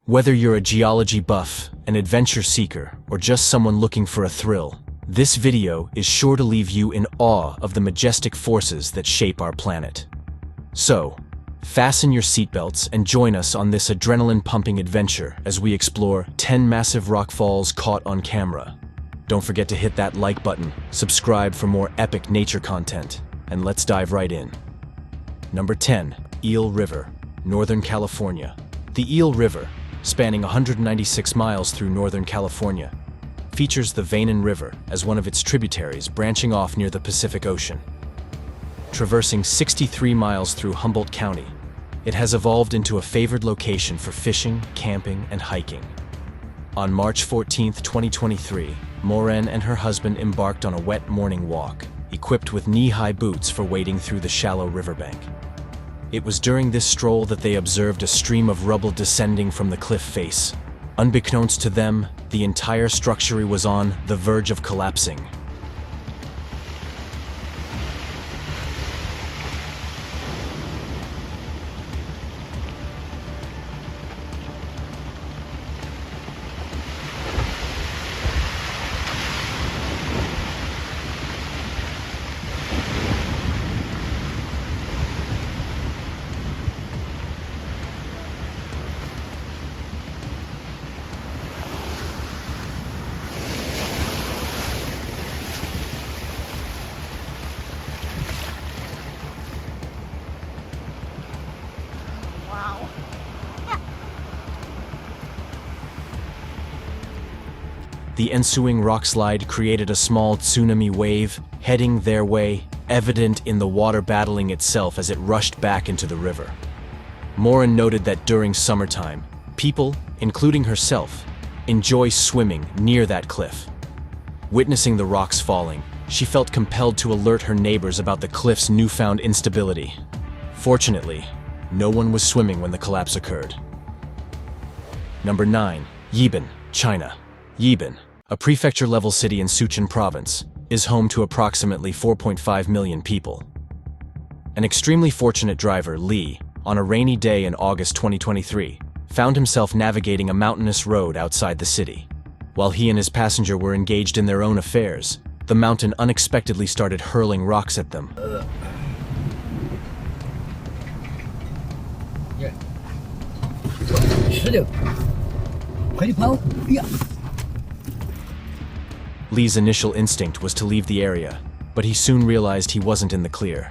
Whether you're a geology buff, an adventure seeker, or just someone looking for a thrill, this video is sure to leave you in awe of the majestic forces that shape our planet. So, fasten your seatbelts and join us on this adrenaline-pumping adventure as we explore 10 massive rock falls caught on camera. Don't forget to hit that like button, subscribe for more epic nature content, and let's dive right in. Number 10. Eel River, Northern California. The Eel River, spanning 196 miles through Northern California, features the Yebin River as one of its tributaries branching off near the Pacific Ocean. Traversing 63 miles through Humboldt County, it has evolved into a favored location for fishing, camping, and hiking. On March 14, 2023, Maureen and her husband embarked on a wet morning walk, equipped with knee-high boots for wading through the shallow riverbank. It was during this stroll that they observed a stream of rubble descending from the cliff face. Unbeknownst to them, the entire structure was on the verge of collapsing. The ensuing rockslide created a small tsunami wave, heading their way, evident in the water battling itself as it rushed back into the river. Maureen noted that during summertime, people, including herself, enjoy swimming near that cliff. Witnessing the rocks falling, she felt compelled to alert her neighbors about the cliff's newfound instability. Fortunately, no one was swimming when the collapse occurred. Number 9. Yebin, China. Yebin, a prefecture-level city in Sichuan province, is home to approximately 4.5 million people. An extremely fortunate driver, Lee, on a rainy day in August 2023, found himself navigating a mountainous road outside the city. While he and his passenger were engaged in their own affairs, the mountain unexpectedly started hurling rocks at them. Lee's initial instinct was to leave the area, but he soon realized he wasn't in the clear.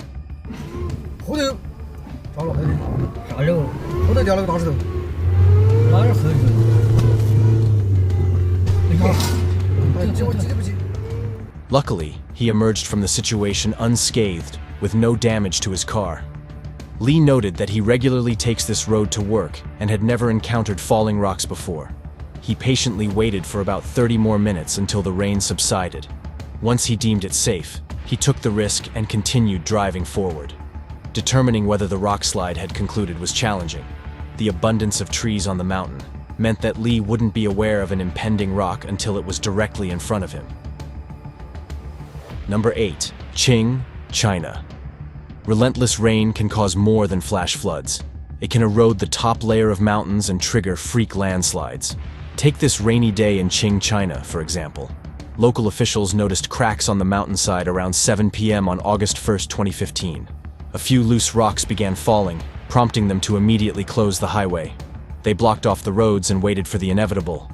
Luckily, he emerged from the situation unscathed, with no damage to his car. Lee noted that he regularly takes this road to work and had never encountered falling rocks before. He patiently waited for about 30 more minutes until the rain subsided. Once he deemed it safe, he took the risk and continued driving forward. Determining whether the rockslide had concluded was challenging. The abundance of trees on the mountain meant that Lee wouldn't be aware of an impending rock until it was directly in front of him. Number 8. Ching China. Relentless rain can cause more than flash floods. It can erode the top layer of mountains and trigger freak landslides. Take this rainy day in Ching China, for example. Local officials noticed cracks on the mountainside around 7 p.m. on August 1, 2015. A few loose rocks began falling, prompting them to immediately close the highway. They blocked off the roads and waited for the inevitable.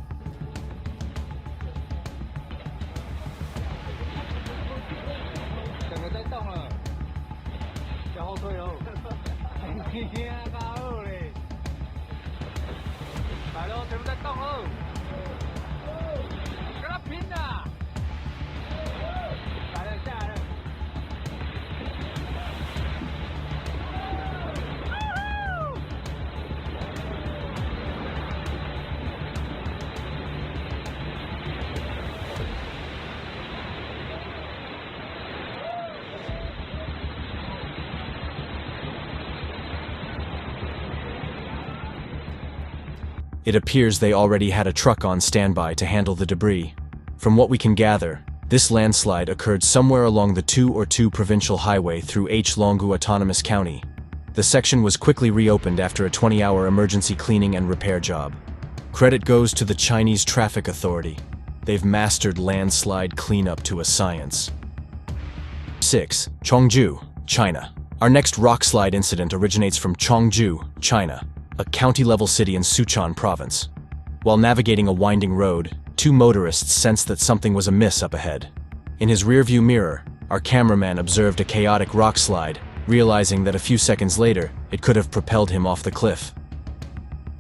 It appears they already had a truck on standby to handle the debris. From what we can gather, this landslide occurred somewhere along the 202 provincial highway through Longu Autonomous County. The section was quickly reopened after a 20-hour emergency cleaning and repair job. Credit goes to the Chinese Traffic Authority. They've mastered landslide cleanup to a science. 6. Chongju, China. Our next rockslide incident originates from Chongju, China, a county-level city in Sichuan province. While navigating a winding road, two motorists sensed that something was amiss up ahead. In his rearview mirror, our cameraman observed a chaotic rockslide, realizing that a few seconds later, it could have propelled him off the cliff.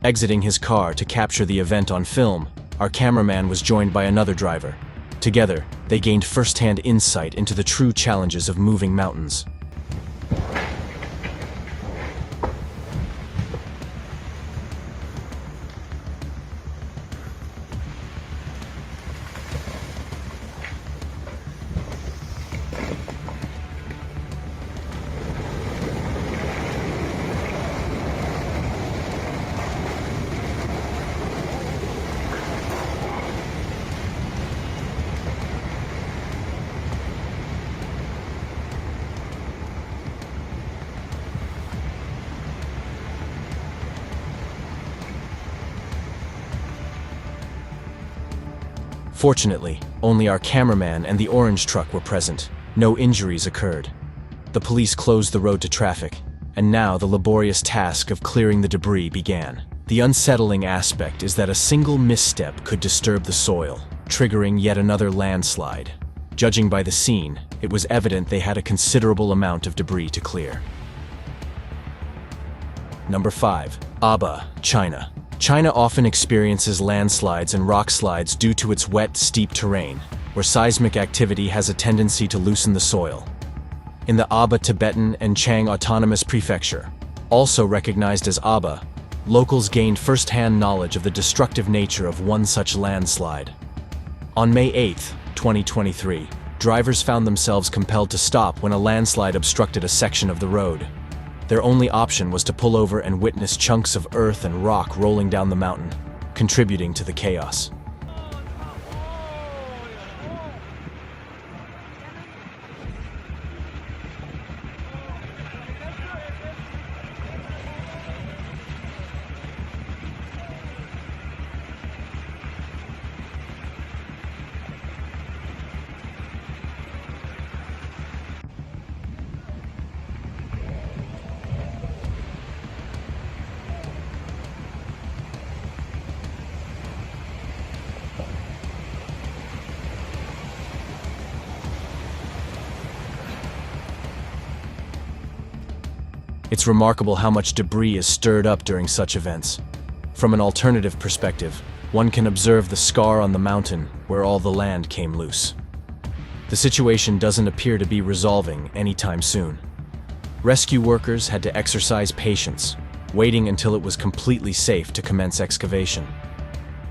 Exiting his car to capture the event on film, our cameraman was joined by another driver. Together, they gained first-hand insight into the true challenges of moving mountains. Fortunately, only our cameraman and the orange truck were present. No injuries occurred. The police closed the road to traffic, and now the laborious task of clearing the debris began. The unsettling aspect is that a single misstep could disturb the soil, triggering yet another landslide. Judging by the scene, it was evident they had a considerable amount of debris to clear. Number 5. Aba, China. China often experiences landslides and rockslides due to its wet, steep terrain, where seismic activity has a tendency to loosen the soil. In the Aba Tibetan and Chang Autonomous Prefecture, also recognized as Aba, locals gained first-hand knowledge of the destructive nature of one such landslide. On May 8, 2023, drivers found themselves compelled to stop when a landslide obstructed a section of the road. Their only option was to pull over and witness chunks of earth and rock rolling down the mountain, contributing to the chaos. It's remarkable how much debris is stirred up during such events. From an alternative perspective, one can observe the scar on the mountain where all the land came loose. The situation doesn't appear to be resolving anytime soon. Rescue workers had to exercise patience, waiting until it was completely safe to commence excavation.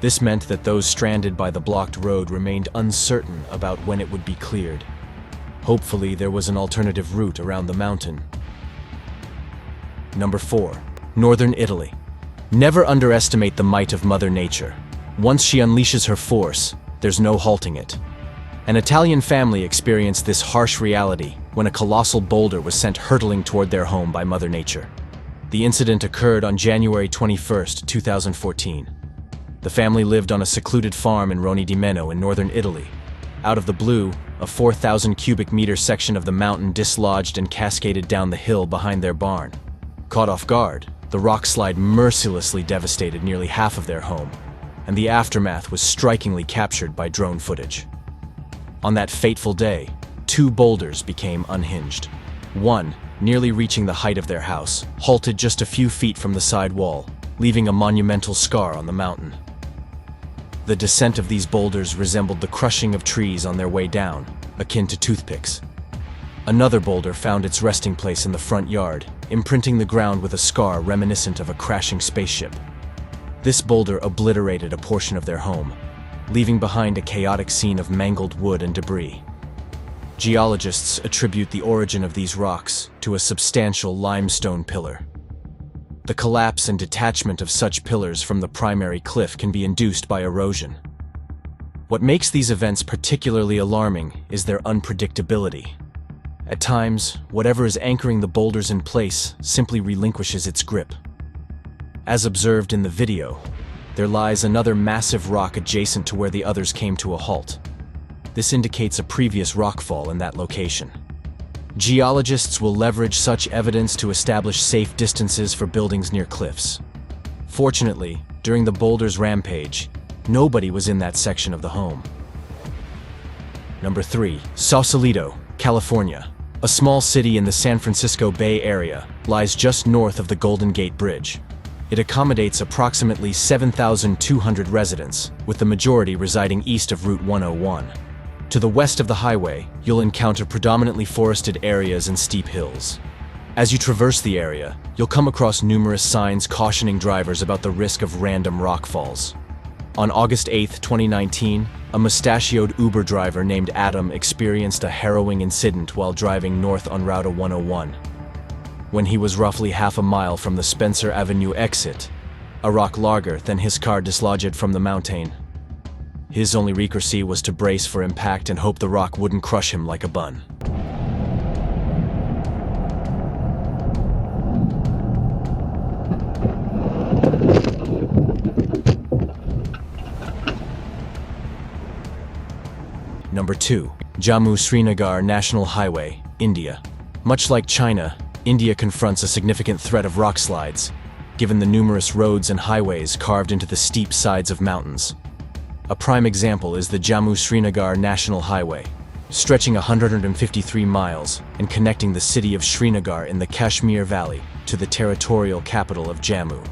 This meant that those stranded by the blocked road remained uncertain about when it would be cleared. Hopefully, there was an alternative route around the mountain. Number 4. Northern Italy. Never underestimate the might of Mother Nature. Once she unleashes her force, there's no halting it. An Italian family experienced this harsh reality when a colossal boulder was sent hurtling toward their home by Mother Nature. The incident occurred on January 21, 2014. The family lived on a secluded farm in Roni di Meno in northern Italy. Out of the blue, a 4,000 cubic meter section of the mountain dislodged and cascaded down the hill behind their barn. Caught off guard, the rockslide mercilessly devastated nearly half of their home, and the aftermath was strikingly captured by drone footage. On that fateful day, 2 boulders became unhinged. One, nearly reaching the height of their house, halted just a few feet from the side wall, leaving a monumental scar on the mountain. The descent of these boulders resembled the crushing of trees on their way down, akin to toothpicks. Another boulder found its resting place in the front yard, imprinting the ground with a scar reminiscent of a crashing spaceship. This boulder obliterated a portion of their home, leaving behind a chaotic scene of mangled wood and debris. Geologists attribute the origin of these rocks to a substantial limestone pillar. The collapse and detachment of such pillars from the primary cliff can be induced by erosion. What makes these events particularly alarming is their unpredictability. At times, whatever is anchoring the boulders in place simply relinquishes its grip. As observed in the video, there lies another massive rock adjacent to where the others came to a halt. This indicates a previous rockfall in that location. Geologists will leverage such evidence to establish safe distances for buildings near cliffs. Fortunately, during the boulder's rampage, nobody was in that section of the home. Number 3. Sausalito, California. A small city in the San Francisco Bay Area lies just north of the Golden Gate Bridge. It accommodates approximately 7,200 residents, with the majority residing east of Route 101. To the west of the highway, you'll encounter predominantly forested areas and steep hills. As you traverse the area, you'll come across numerous signs cautioning drivers about the risk of random rockfalls. On August 8, 2019, a mustachioed Uber driver named Adam experienced a harrowing incident while driving north on Route 101. When he was roughly half a mile from the Spencer Avenue exit, a rock larger than his car dislodged from the mountain. His only recourse was to brace for impact and hope the rock wouldn't crush him like a bun. Number 2. Jammu Srinagar National Highway, India. Much like China, India confronts a significant threat of rock slides, given the numerous roads and highways carved into the steep sides of mountains. A prime example is the Jammu Srinagar National Highway, stretching 153 miles and connecting the city of Srinagar in the Kashmir Valley to the territorial capital of Jammu.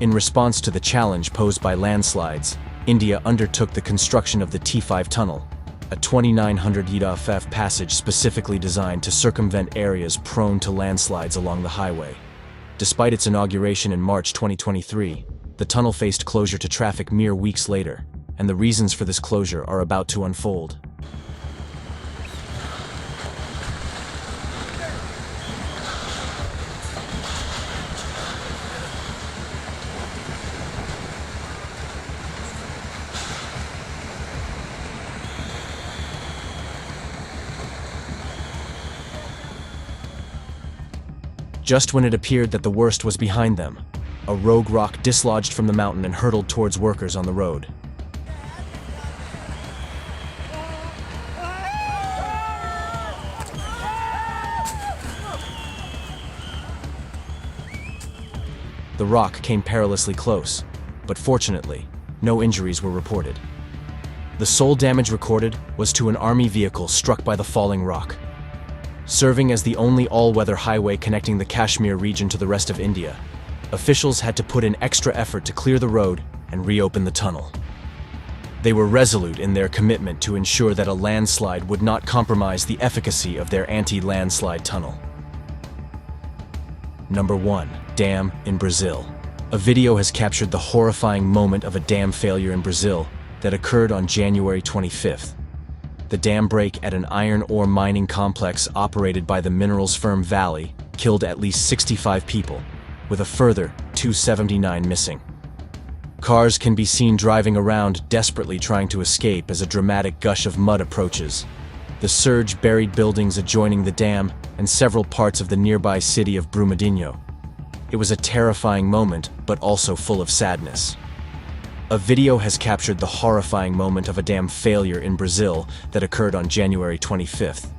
In response to the challenge posed by landslides, India undertook the construction of the T5 tunnel, a 2,900-yard passage specifically designed to circumvent areas prone to landslides along the highway. Despite its inauguration in March 2023, the tunnel faced closure to traffic mere weeks later, and the reasons for this closure are about to unfold. Just when it appeared that the worst was behind them, a rogue rock dislodged from the mountain and hurtled towards workers on the road. The rock came perilously close, but fortunately, no injuries were reported. The sole damage recorded was to an army vehicle struck by the falling rock. Serving as the only all-weather highway connecting the Kashmir region to the rest of India, officials had to put in extra effort to clear the road and reopen the tunnel. They were resolute in their commitment to ensure that a landslide would not compromise the efficacy of their anti-landslide tunnel. Number 1. Dam in Brazil. A video has captured the horrifying moment of a dam failure in Brazil that occurred on January 25th. The dam break at an iron ore mining complex operated by the minerals firm Vale killed at least 65 people, with a further 279 missing. Cars can be seen driving around desperately trying to escape as a dramatic gush of mud approaches. The surge buried buildings adjoining the dam and several parts of the nearby city of Brumadinho. It was a terrifying moment, but also full of sadness. A video has captured the horrifying moment of a dam failure in Brazil that occurred on January 25th.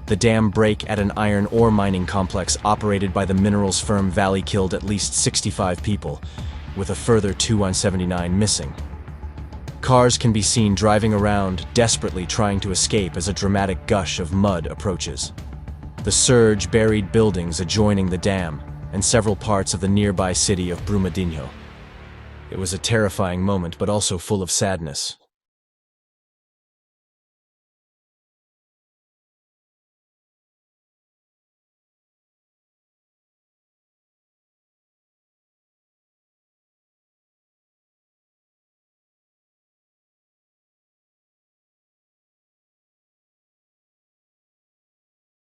The dam break at an iron ore mining complex operated by the minerals firm Vale killed at least 65 people, with a further 279 missing. Cars can be seen driving around, desperately trying to escape as a dramatic gush of mud approaches. The surge buried buildings adjoining the dam and several parts of the nearby city of Brumadinho. It was a terrifying moment, but also full of sadness.